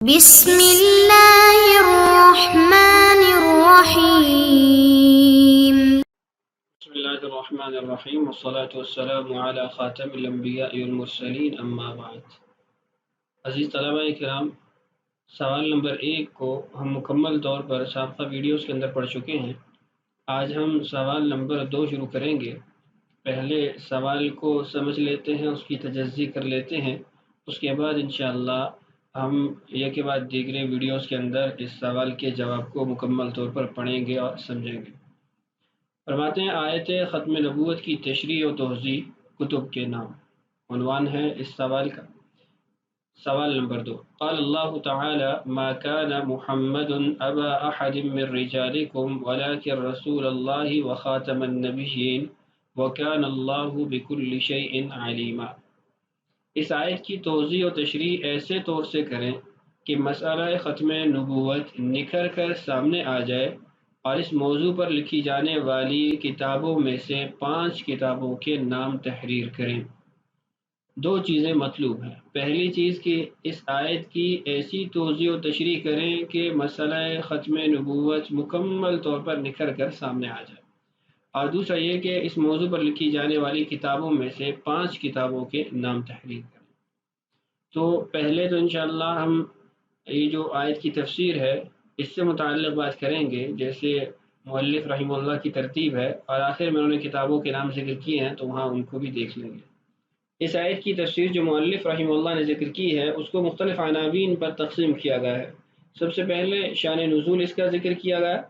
بسم اللہ الرحمن الرحیم بسم اللہ الرحمن الرحیم والصلاة والسلام علی خاتم الانبیاء والمرسلین اما بعد۔ عزیز طلبہ کرام، سوال نمبر 1 کو ہم مکمل طور پر سابقہ ویڈیوز کے اندر پڑھ چکے ہیں۔ آج ہم سوال نمبر 2 شروع کریں گے۔ پہلے سوال کو سمجھ لیتے ہیں، اس کی تجزی کر لیتے ہیں، اس کے بعد انشاءاللہ ہم ایک کے بعد دیگرے ویڈیوز کے اندر اس سوال کے جواب کو مکمل طور پر پڑھیں گے اور سمجھیں گے۔ فرماتے ہیں آیت ختم نبوت کی تشریح و توضیح کتب کے نام۔ عنوان ہے اس سوال کا۔ سوال نمبر 2، قال اللہ تعالی ما كان محمد ابا احد من رجالکم ولكن رسول اللہ وخاتم النبیین وكان اللہ بكل شیء علیما۔ اس آیت کی توضیح و تشریح ایسے طور سے کریں کہ مسئلہ ختم نبوت نکھر کر سامنے آ جائے، اور اس موضوع پر لکھی جانے والی کتابوں میں سے 5 کتابوں کے نام تحریر کریں۔ 2 چیزیں مطلوب ہیں۔ پہلی چیز کہ اس آیت کی ایسی توضیح و تشریح کریں کہ مسئلہ ختم نبوت مکمل طور پر نکھر کر سامنے آ جائے، اور دوسرا یہ کہ اس موضوع پر لکھی جانے والی کتابوں میں سے 5 کتابوں کے نام تحریر کریں۔ تو پہلے تو انشاءاللہ ہم یہ جو آیت کی تفسیر ہے اس سے متعلق بات کریں گے، جیسے مؤلف رحمہ اللہ کی ترتیب ہے، اور آخر میں انہوں نے کتابوں کے نام ذکر کیے ہیں تو وہاں ان کو بھی دیکھ لیں گے۔ اس آیت کی تفسیر جو مؤلف رحمہ اللہ نے ذکر کی ہے اس کو مختلف عناوین پر تقسیم کیا گیا ہے۔ سب سے پہلے شان نزول اس کا ذکر کیا گیا،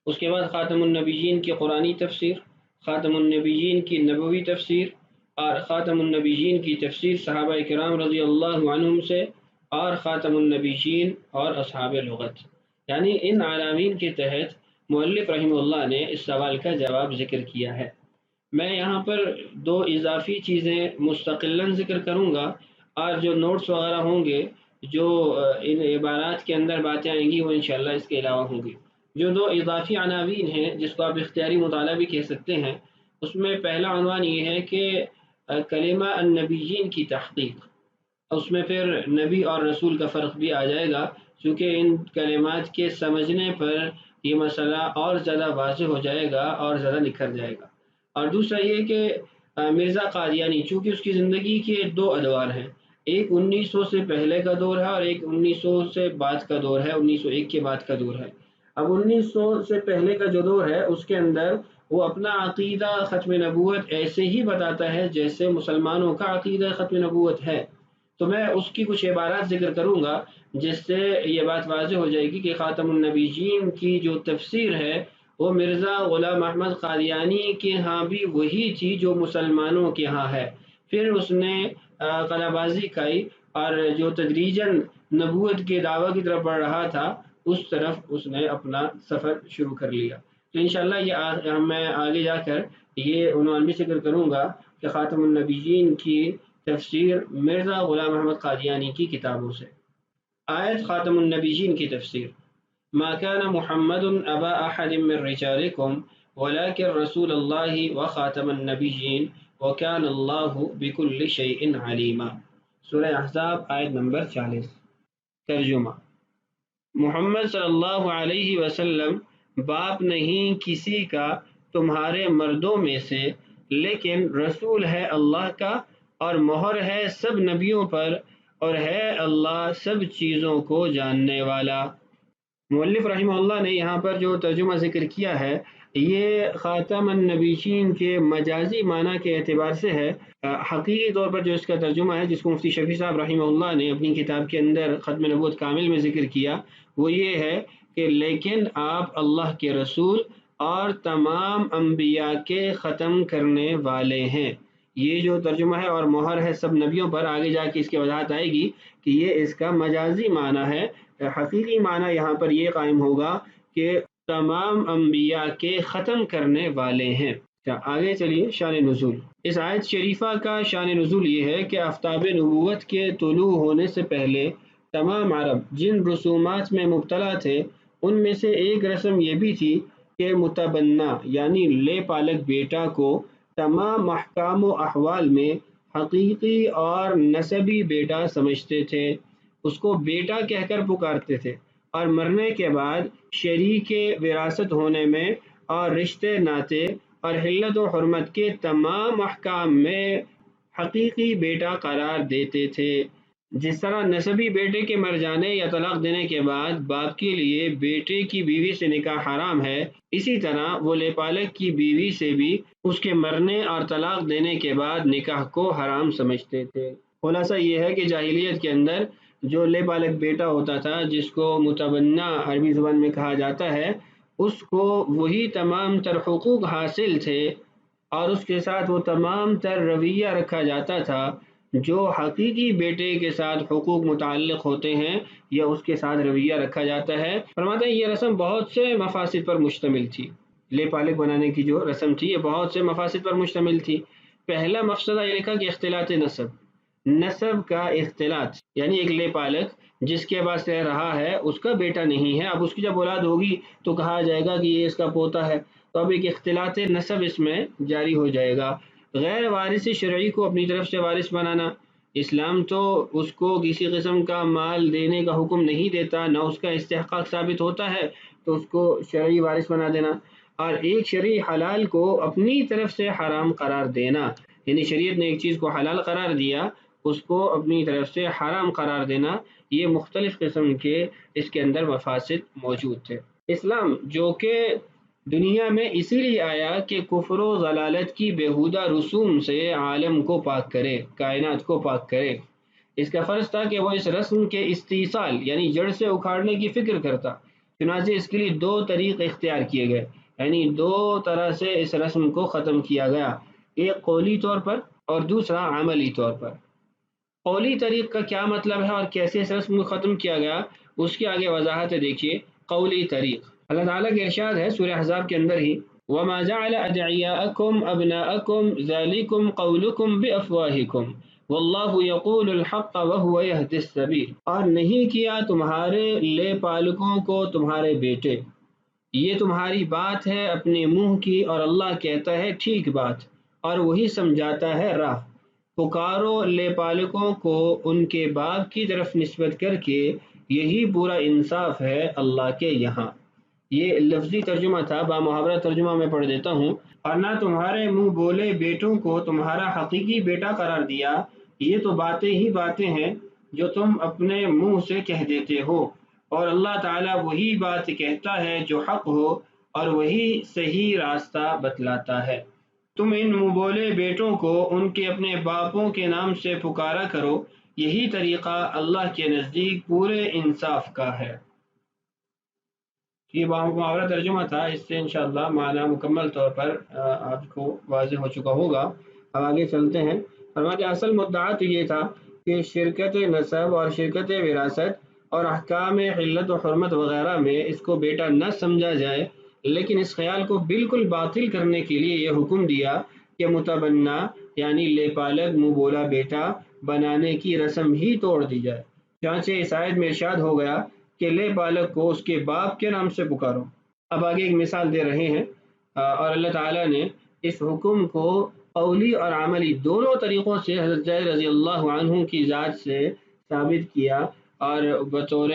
اس کے بعد خاتم النبیین کی قرآنی تفسیر، خاتم النبیین کی نبوی تفسیر، اور خاتم النبیین کی تفسیر صحابہ کرام رضی اللہ عنہم سے، اور خاتم النبیین اور اصحاب لغت۔ یعنی ان عناوین کے تحت مؤلف رحمہ اللہ نے اس سوال کا جواب ذکر کیا ہے۔ میں یہاں پر 2 اضافی چیزیں مستقلاً ذکر کروں گا، اور جو نوٹس وغیرہ ہوں گے، جو ان عبارات کے اندر باتیں آئیں گی، وہ انشاءاللہ اس کے علاوہ ہوں گی۔ جو 2 اضافی عناوین ہیں جس کو آپ اختیاری مطالعہ بھی کہہ سکتے ہیں، اس میں پہلا عنوان یہ ہے کہ کلمہ النبیین کی تحقیق۔ اس میں پھر نبی اور رسول کا فرق بھی آ جائے گا، چونکہ ان کلمات کے سمجھنے پر یہ مسئلہ اور زیادہ واضح ہو جائے گا اور زیادہ نکھر جائے گا۔ اور دوسرا یہ کہ مرزا قادیانی، چونکہ اس کی زندگی کے 2 ادوار ہیں، ایک 1900 سے پہلے کا دور ہے اور ایک 1900 سے بعد کا دور ہے، 1901 کے بعد کا دور ہے۔ اب 1900 سے پہلے کا جو دور ہے اس کے اندر وہ اپنا عقیدہ ختم نبوت ایسے ہی بتاتا ہے جیسے مسلمانوں کا عقیدہ ختم نبوت ہے۔ تو میں اس کی کچھ عبارات ذکر کروں گا جس سے یہ بات واضح ہو جائے گی کہ خاتم النبیین کی جو تفسیر ہے وہ مرزا غلام احمد قادیانی کے ہاں بھی وہی تھی جو مسلمانوں کے ہاں ہے۔ پھر اس نے قلعہ بازی کرائی، اور جو تدریجاً نبوت کے دعویٰ کی طرف بڑھ رہا تھا اس طرف اس نے اپنا سفر شروع کر لیا۔ تو انشاءاللہ یہ میں آگے جا کر یہ عنوان بھی ذکر کروں گا کہ خاتم النبیین کی تفسیر مرزا غلام احمد قادیانی کی کتابوں سے۔ آیت خاتم النبیین کی تفسیر۔ ما كان محمد ابا احد من رجالکم ولكن رسول اللہ وخاتم النبیین وكان اللہ بكل شیء علیما۔ سورہ احزاب آیت نمبر 40۔ ترجمہ: محمد صلی اللہ علیہ وسلم باپ نہیں کسی کا تمہارے مردوں میں سے، لیکن رسول ہے اللہ کا، اور مہر ہے سب نبیوں پر، اور ہے اللہ سب چیزوں کو جاننے والا۔ مؤلف رحمہ اللہ نے یہاں پر جو ترجمہ ذکر کیا ہے یہ خاتم النبیین کے مجازی معنی کے اعتبار سے ہے۔ حقیقی طور پر جو اس کا ترجمہ ہے جس کو مفتی شفیع صاحب رحمہ اللہ نے اپنی کتاب کے اندر ختم نبوت کامل میں ذکر کیا، وہ یہ ہے کہ لیکن آپ اللہ کے رسول اور تمام انبیاء کے ختم کرنے والے ہیں۔ یہ جو ترجمہ ہے اور مہر ہے سب نبیوں پر، آگے جا کے اس کی وضاحت آئے گی کہ یہ اس کا مجازی معنی ہے۔ حقیقی معنی یہاں پر یہ قائم ہوگا کہ تمام انبیاء کے ختم کرنے والے ہیں۔ آگے چلیے، شان نزول۔ اس آیت شریفہ کا شان نزول یہ ہے کہ آفتاب نبوت کے طلوع ہونے سے پہلے تمام عرب جن رسومات میں مبتلا تھے ان میں سے ایک رسم یہ بھی تھی کہ متبنہ یعنی لے پالک بیٹا کو تمام احکام و احوال میں حقیقی اور نسبی بیٹا سمجھتے تھے۔ اس کو بیٹا کہہ کر پکارتے تھے، اور مرنے کے بعد شریک وراثت ہونے میں اور رشتے ناطے اور حلت و حرمت کے تمام احکام میں حقیقی بیٹا قرار دیتے تھے۔ جس طرح نسبی بیٹے کے مر جانے یا طلاق دینے کے بعد باپ کے لیے بیٹے کی بیوی سے نکاح حرام ہے، اسی طرح وہ لیپالک کی بیوی سے بھی اس کے مرنے اور طلاق دینے کے بعد نکاح کو حرام سمجھتے تھے۔ خلاصہ یہ ہے کہ جاہلیت کے اندر جو لیپالک بیٹا ہوتا تھا، جس کو متبنہ عربی زبان میں کہا جاتا ہے، اس کو وہی تمام تر حقوق حاصل تھے اور اس کے ساتھ وہ تمام تر رویہ رکھا جاتا تھا جو حقیقی بیٹے کے ساتھ حقوق متعلق ہوتے ہیں یا اس کے ساتھ رویہ رکھا جاتا ہے۔ فرماتے ہیں یہ رسم بہت سے مفاسد پر مشتمل تھی۔ لیپالک بنانے کی جو رسم تھی یہ بہت سے مفاسد پر مشتمل تھی۔ پہلا مفسدہ یہ لکھا کہ اختلاط نسب کا اختلاط، یعنی ایک لیپالک جس کے پاس رہ رہا ہے اس کا بیٹا نہیں ہے، اب اس کی جب اولاد ہوگی تو کہا جائے گا کہ یہ اس کا پوتا ہے، تو اب ایک اختلاط نسب اس میں جاری ہو جائے گا۔ غیر وارث شرعی کو اپنی طرف سے وارث بنانا، اسلام تو اس کو کسی قسم کا مال دینے کا حکم نہیں دیتا، نہ اس کا استحقاق ثابت ہوتا ہے تو اس کو شرعی وارث بنا دینا، اور ایک شرعی حلال کو اپنی طرف سے حرام قرار دینا، یعنی شریعت نے ایک چیز کو حلال قرار دیا اس کو اپنی طرف سے حرام قرار دینا، یہ مختلف قسم کے اس کے اندر مفاسد موجود تھے۔ اسلام جو کہ دنیا میں اسی لیے آیا کہ کفر و ضلالت کی بیہودہ رسوم سے عالم کو پاک کرے، کائنات کو پاک کرے۔ اس کا فرض تھا کہ وہ اس رسم کے استیصال یعنی جڑ سے اکھاڑنے کی فکر کرتا، چنانچہ اس کے لیے دو طریق اختیار کیے گئے، یعنی دو طرح سے اس رسم کو ختم کیا گیا، ایک قولی طور پر اور دوسرا عملی طور پر۔ قولی طریق کا کیا مطلب ہے اور کیسے اس رسم کو ختم کیا گیا، اس کی آگے وضاحت ہے۔ دیکھیے قولی طریق، اللہ تعالیٰ کے ارشاد ہے سورہ احزاب کے اندر ہی، وَمَا جَعَلَ أَدْعِيَاءَكُمْ أَبْنَاءَكُمْ ذَلِكُمْ قَوْلُكُمْ بِأَفْوَاهِكُمْ وَاللَّهُ يَقُولُ الْحَقَّ وَهُوَ يَهْدِي السَّبِيلَ، اور نہیں کیا تمہارے لے پالکوں کو تمہارے بیٹے، یہ تمہاری بات ہے اپنے منہ کی، اور اللہ کہتا ہے ٹھیک بات، اور وہی سمجھاتا ہے راہ۔ پکارو لے پالکوں کو ان کے باپ کی طرف نسبت کر کے، یہی پورا انصاف ہے اللہ کے یہاں۔ یہ لفظی ترجمہ تھا، بامحاورہ ترجمہ میں پڑھ دیتا ہوں۔ اور نہ تمہارے منہ بولے بیٹوں کو تمہارا حقیقی بیٹا قرار دیا، یہ تو باتیں ہی باتیں ہیں جو تم اپنے منہ سے کہہ دیتے ہو، اور اللہ تعالیٰ وہی بات کہتا ہے جو حق ہو اور وہی صحیح راستہ بتلاتا ہے۔ تم ان منہ بولے بیٹوں کو ان کے اپنے باپوں کے نام سے پکارا کرو، یہی طریقہ اللہ کے نزدیک پورے انصاف کا ہے۔ یہ محاورہ ترجمہ تھا، اس سے انشاءاللہ معنی مکمل طور پر آپ کو واضح ہو چکا ہوگا۔ اب آگے چلتے ہیں۔ فرماتے اصل مدعا تو یہ تھا کہ شرکت نسب اور شرکت وراثت اور احکام حلت و حرمت وغیرہ میں اس کو بیٹا نہ سمجھا جائے، لیکن اس خیال کو بالکل باطل کرنے کے لیے یہ حکم دیا کہ متبنہ یعنی لے پالک منہ بولا بیٹا بنانے کی رسم ہی توڑ دی جائے۔ چانچہ اس آیت میں ارشاد ہو گیا کہ لے پالک کو اس کے باپ کے نام سے پکارو۔ اب آگے ایک مثال دے رہے ہیں، اور اللہ تعالیٰ نے اس حکم کو قولی اور عملی دونوں طریقوں سے حضرت زید رضی اللہ عنہ کی ذات سے ثابت کیا، اور بطور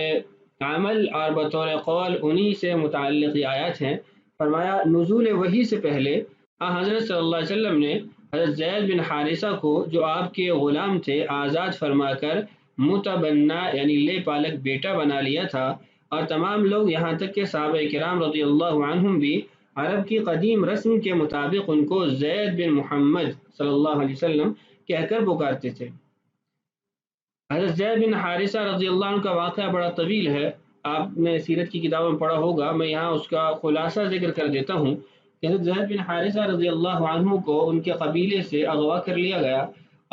عمل اور بطور قول انہی سے متعلق آیات ہیں۔ فرمایا نزول وحی سے پہلے حضرت صلی اللہ علیہ وسلم نے حضرت زید بن حارثہ کو جو آپ کے غلام تھے آزاد فرما کر متبنہ یعنی لے پالک بیٹا بنا لیا تھا، اور تمام لوگ یہاں تک کہ صحابہ کرام رضی اللہ عنہم بھی عرب کی قدیم رسم کے مطابق ان کو زید بن محمد صلی اللہ علیہ وسلم کہہ کر پکارتے تھے۔ حضرت زید بن حارثہ رضی اللہ عنہ کا واقعہ بڑا طویل ہے، آپ نے سیرت کی کتابوں میں پڑھا ہوگا، میں یہاں اس کا خلاصہ ذکر کر دیتا ہوں کہ حضرت زید بن حارثہ رضی اللہ عنہ کو ان کے قبیلے سے اغوا کر لیا گیا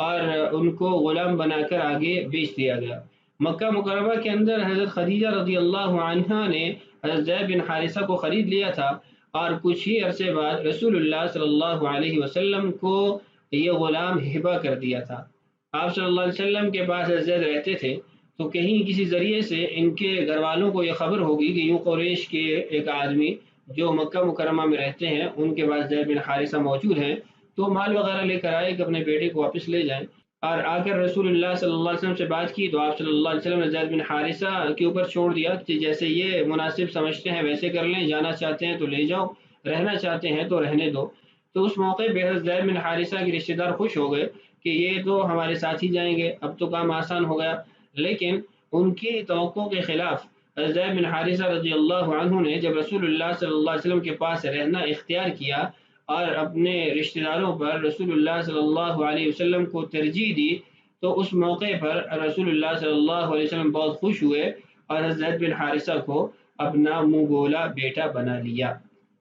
اور ان کو غلام بنا کر آگے بیچ دیا گیا۔ مکہ مکرمہ کے اندر حضرت خدیجہ رضی اللہ عنہا نے حضرت زید بن حارثہ کو خرید لیا تھا، اور کچھ ہی عرصے بعد رسول اللہ صلی اللہ علیہ وسلم کو یہ غلام ہبہ کر دیا تھا۔ آپ صلی اللہ علیہ وسلم کے پاس حضرت زید رہتے تھے، تو کہیں کسی ذریعے سے ان کے گھر والوں کو یہ خبر ہوگی کہ یوں قریش کے ایک آدمی جو مکہ مکرمہ میں رہتے ہیں ان کے پاس زید بن حارثہ موجود ہیں، تو مال وغیرہ لے کر آئے کہ اپنے بیٹے کو واپس لے جائیں۔ اور آ کر رسول اللہ صلی اللہ علیہ وسلم سے بات کی تو آپ صلی اللہ علیہ وسلم نے زید بن حارثہ کے اوپر چھوڑ دیا کہ جیسے یہ مناسب سمجھتے ہیں ویسے کر لیں، جانا چاہتے ہیں تو لے جاؤ، رہنا چاہتے ہیں تو رہنے دو۔ تو اس موقع پہ حضرت زید بن حارثہ کے رشتہ دار خوش ہو گئے کہ یہ تو ہمارے ساتھ ہی جائیں گے، اب تو کام آسان ہو گیا۔ لیکن ان کی توقع کے خلاف حضرت زید بن حارثہ رضی اللہ عنہ نے جب رسول اللہ صلی اللہ علیہ وسلم کے پاس رہنا اختیار کیا اور اپنے رشتہ داروں پر رسول اللہ صلی اللہ علیہ وسلم کو ترجیح دی، تو اس موقع پر رسول اللہ صلی اللہ علیہ وسلم بہت خوش ہوئے اور حضرت زید بن حارثہ کو اپنا منہ بولا بیٹا بنا لیا۔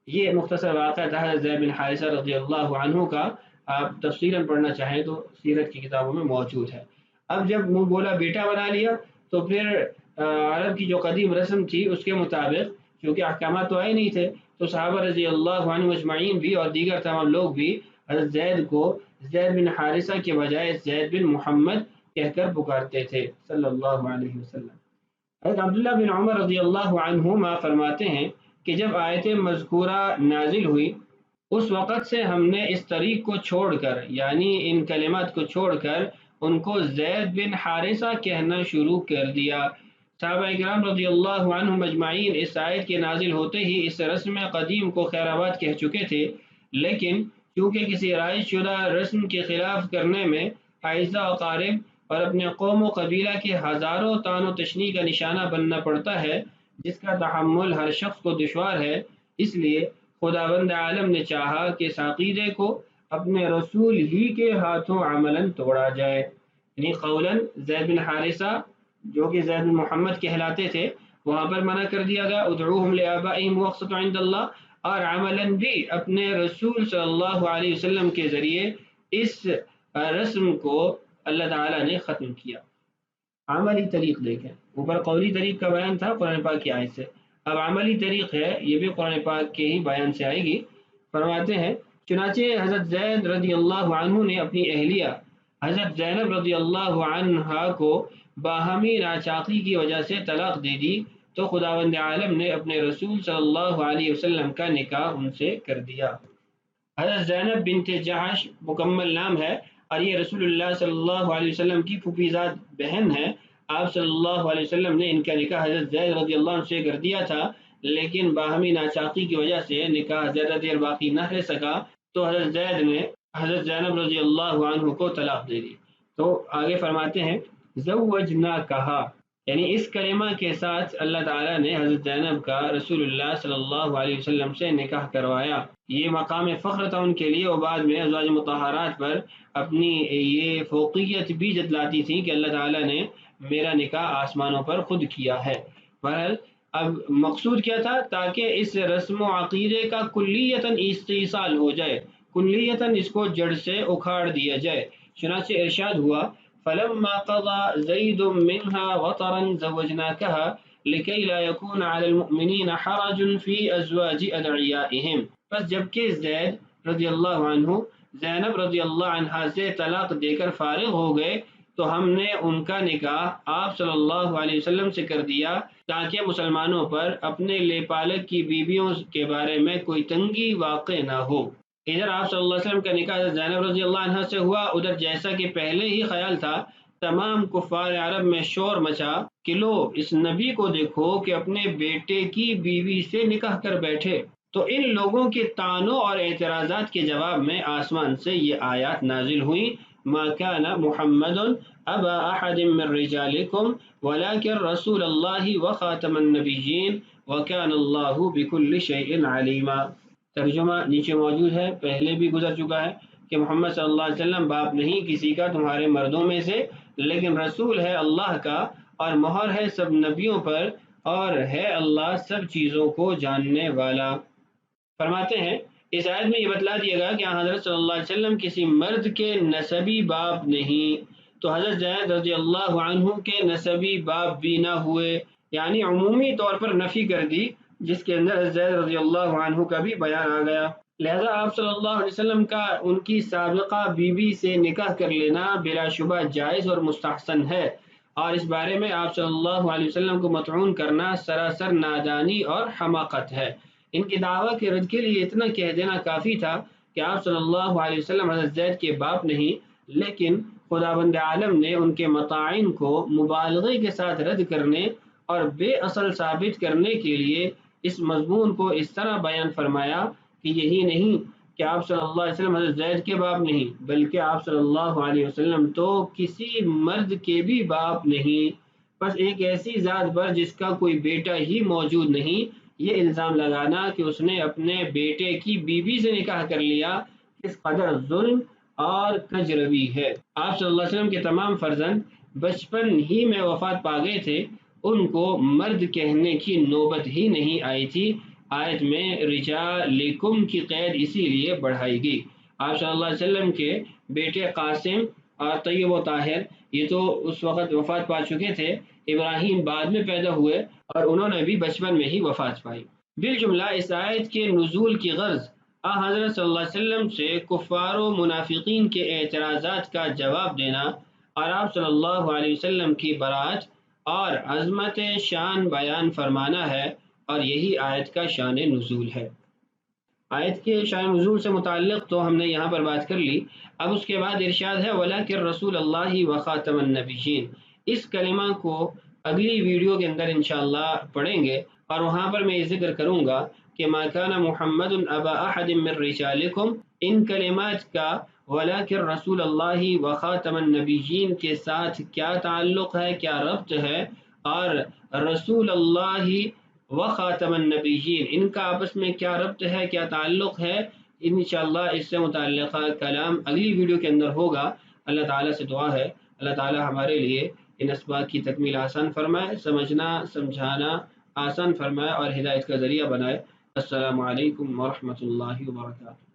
یہ مختصر واقعہ تھا حضرت زید بن حارثہ رضی اللہ عنہ کا، آپ تفصیلاً پڑھنا چاہیں تو سیرت کی کتابوں میں موجود ہے۔ اب جب منہ بولا بیٹا بنا لیا تو پھر عرب کی جو قدیم رسم تھی اس کے مطابق، کیونکہ احکامات تو آئے نہیں تھے، تو صحابہ رضی اللہ عنہ اجمعین بھی اور دیگر تمام لوگ بھی حضرت زید کو زید بن حارثہ کے بجائے زید بن محمد کہہ کر پکارتے تھے صلی اللہ علیہ وسلم۔ حضرت عبداللہ بن عمر رضی اللہ عنہما فرماتے ہیں کہ جب آیت مذکورہ نازل ہوئی اس وقت سے ہم نے اس طریق کو چھوڑ کر، یعنی ان کلمات کو چھوڑ کر ان کو زید بن حارثہ کہنا شروع کر دیا۔ صحابہ اکرام رضی اللہ عنہم اجمعین اس آیت کے نازل ہوتے ہی اس رسم قدیم کو خیر آباد کہہ چکے تھے، لیکن چونکہ کسی رائج شدہ رسم کے خلاف کرنے میں اعزہ اقارب اور اپنے قوم و قبیلہ کے ہزاروں طعن و تشنیع کا نشانہ بننا پڑتا ہے، جس کا تحمل ہر شخص کو دشوار ہے، اس لیے خداوند عالم نے چاہا کہ اس عقیدے کو اپنے رسول ہی کے ہاتھوں عملاً توڑا جائے۔ یعنی قولاً زید بن حارثہ جو کہ زید بن محمد کہلاتے تھے وہاں پر منع کر دیا گیا، ادعوہم لآبائہم واقسطوا عند اللہ، اور عملاً بھی اپنے رسول صلی اللہ علیہ وسلم کے ذریعے اس رسم کو اللہ تعالیٰ نے ختم کیا۔ عملی طریق دیکھیں، اوپر قولی طریق کا بیان تھا قرآن پاک کی آیت سے، اب عملی طریق ہے، یہ بھی قرآن پاک کے ہی بیان سے آئے گی۔ فرماتے ہیں چنانچہ حضرت زید رضی اللہ عنہ نے اپنی اہلیہ حضرت زینب رضی اللہ عنہا کو باہمی ناچاقی کی وجہ سے طلاق دے دی، تو خداوند عالم نے اپنے رسول صلی اللہ علیہ وسلم کا نکاح ان سے کر دیا۔ حضرت زینب بنت جحش مکمل نام ہے اور یہ رسول اللہ صلی اللہ علیہ وسلم کی پھوپھیزاد بہن ہے۔ آپ صلی اللہ علیہ وسلم نے ان کا نکاح حضرت زید رضی اللہ عنہ سے کر دیا تھا، لیکن باہمی ناچاقی کی وجہ سے نکاح زیادہ دیر باقی نہ رہ سکا، تو حضرت زید نے حضرت زینب رضی اللہ عنہ کو طلاق دے دی۔ تو آگے فرماتے ہیں زوجناکہا، یعنی اس کلمہ کے ساتھ اللہ تعالیٰ نے حضرت زینب کا رسول اللہ صلی اللہ علیہ وسلم سے نکاح کروایا۔ یہ مقام فخر تھا ان کے لیے، اور بعد میں ازواج مطہرات پر اپنی یہ فوقیت بھی جتلاتی تھیں کہ اللہ تعالیٰ نے میرا نکاح آسمانوں پر خود کیا ہے۔ بہرحال اب مقصود کیا تھا؟ تاکہ اس رسم و عقیدے کا کلیتاً استئصال ہو جائے، کلیتاً اس کو جڑ سے اکھاڑ دیا جائے۔ چنانچہ ارشاد ہوا فلما قضى زيد منها وطرا زوجناكها لكي لا يكون على المؤمنين حرج في ازواج ادعيائهم، پس جبکہ زید رضی اللہ عنہ زینب رضی اللہ عنہا سے طلاق دے کر فارغ ہو گئے تو ہم نے ان کا نکاح آپ صلی اللہ علیہ وسلم سے کر دیا تاکہ مسلمانوں پر اپنے لے پالک کی بیویوں کے بارے میں کوئی تنگی واقع نہ ہو۔ ادھر آپ صلی اللہ علیہ وسلم کا نکاح زینب رضی اللہ عنہ سے ہوا، ادھر جیسا کہ پہلے ہی خیال تھا تمام کفار عرب میں شور مچا کہ لو اس نبی کو دیکھو کہ اپنے بیٹے کی بیوی سے نکاح کر بیٹھے۔ تو ان لوگوں کے طعنوں اور اعتراضات کے جواب میں آسمان سے یہ آیات نازل ہوئیں، ما كان محمد ابا احد من رجالکم ولكن رسول اللہ وخاتم النبیین وكان اللہ بكل شیء علیما۔ ترجمہ نیچے موجود ہے، پہلے بھی گزر چکا ہے کہ محمد صلی اللہ علیہ وسلم باپ نہیں کسی کا تمہارے مردوں میں سے، لیکن رسول ہے اللہ کا اور مہر ہے سب نبیوں پر، اور ہے اللہ سب چیزوں کو جاننے والا۔ فرماتے ہیں اس آیت میں یہ بتلا دیا گیا کہ حضرت صلی اللہ علیہ وسلم کسی مرد کے نسبی باپ نہیں، تو حضرت زید رضی اللہ عنہ کے نسبی باپ بھی نہ ہوئے، یعنی عمومی طور پر نفی کر دی، جس کے اندر حضرت زید رضی اللہ عنہ کا بھی بیان آ گیا۔ لہذا آپ صلی اللہ علیہ وسلم کا ان کی سابقہ بیوی سے نکاح کر لینا بلا شبہ جائز اور مستحسن ہے، اور اس بارے میں آپ صلی اللہ علیہ وسلم کو مطعون کرنا سراسر نادانی اور حماقت ہے۔ ان کی دعویٰ کے رد کے لیے اتنا کہہ دینا کافی تھا کہ آپ صلی اللہ علیہ وسلم حضرت زید کے باپ نہیں، لیکن خداوند عالم نے ان کے مطاعن کو مبالغے کے ساتھ رد کرنے اور بے اصل ثابت کرنے کے لیے اس مضمون کو اس طرح بیان فرمایا کہ یہی نہیں کہ آپ صلی اللہ علیہ وسلم حضرت زید کے باپ نہیں، بلکہ آپ صلی اللہ علیہ وسلم تو کسی مرد کے بھی باپ نہیں، بس ایک ایسی ذات پر جس کا کوئی بیٹا ہی موجود نہیں، یہ الزام لگانا کہ اس نے اپنے بیٹے کی بیوی سے نکاح کر لیا، اس قدر ظلم اور کجروی ہے۔ آپ صلی اللہ علیہ وسلم کے تمام فرزند بچپن ہی میں وفات پا گئے تھے، ان کو مرد کہنے کی نوبت ہی نہیں آئی تھی۔ آیت میں رجالکم کی قید اسی لیے بڑھائی گئی۔ آپ صلی اللہ علیہ وسلم کے بیٹے قاسم اور طیب و طاہر یہ تو اس وقت وفات پا چکے تھے، ابراہیم بعد میں پیدا ہوئے اور انہوں نے بھی بچپن میں ہی وفات پائی۔ بالجملہ اس آیت کے نزول کی غرض حضرت صلی اللہ علیہ وسلم سے کفار و منافقین کے اعتراضات کا جواب دینا اور آپ صلی اللہ علیہ وسلم کی برات اور عظمت شان بیان فرمانا ہے، اور یہی آیت کا شان نزول ہے۔ آیت کے شان نزول سے متعلق تو ہم نے یہاں پر بات کر لی۔ اب اس کے بعد ارشاد ہے وَلَٰكِن رسول اللہ وخاتم النبیین۔ اس کلمہ کو اگلی ویڈیو کے اندر انشاءاللہ پڑھیں گے، اور وہاں پر میں یہ ذکر کروں گا کہ ما کان محمد ابا احد من رجالکم، ان کلمات کا وَلَٰكِن رسول اللہ وخاتم النبیین کے ساتھ کیا تعلق ہے، کیا ربط ہے، اور رسول اللہ وخاتم النبیین ان کا آپس میں کیا ربط ہے، کیا تعلق ہے، انشاءاللہ اس سے متعلقہ کلام اگلی ویڈیو کے اندر ہوگا۔ اللہ تعالیٰ سے دعا ہے اللہ تعالیٰ ہمارے لیے ان اسباق کی تکمیل آسان فرمائے، سمجھنا سمجھانا آسان فرمائے اور ہدایت کا ذریعہ بنائے۔ السلام علیکم ورحمۃ اللہ وبرکاتہ۔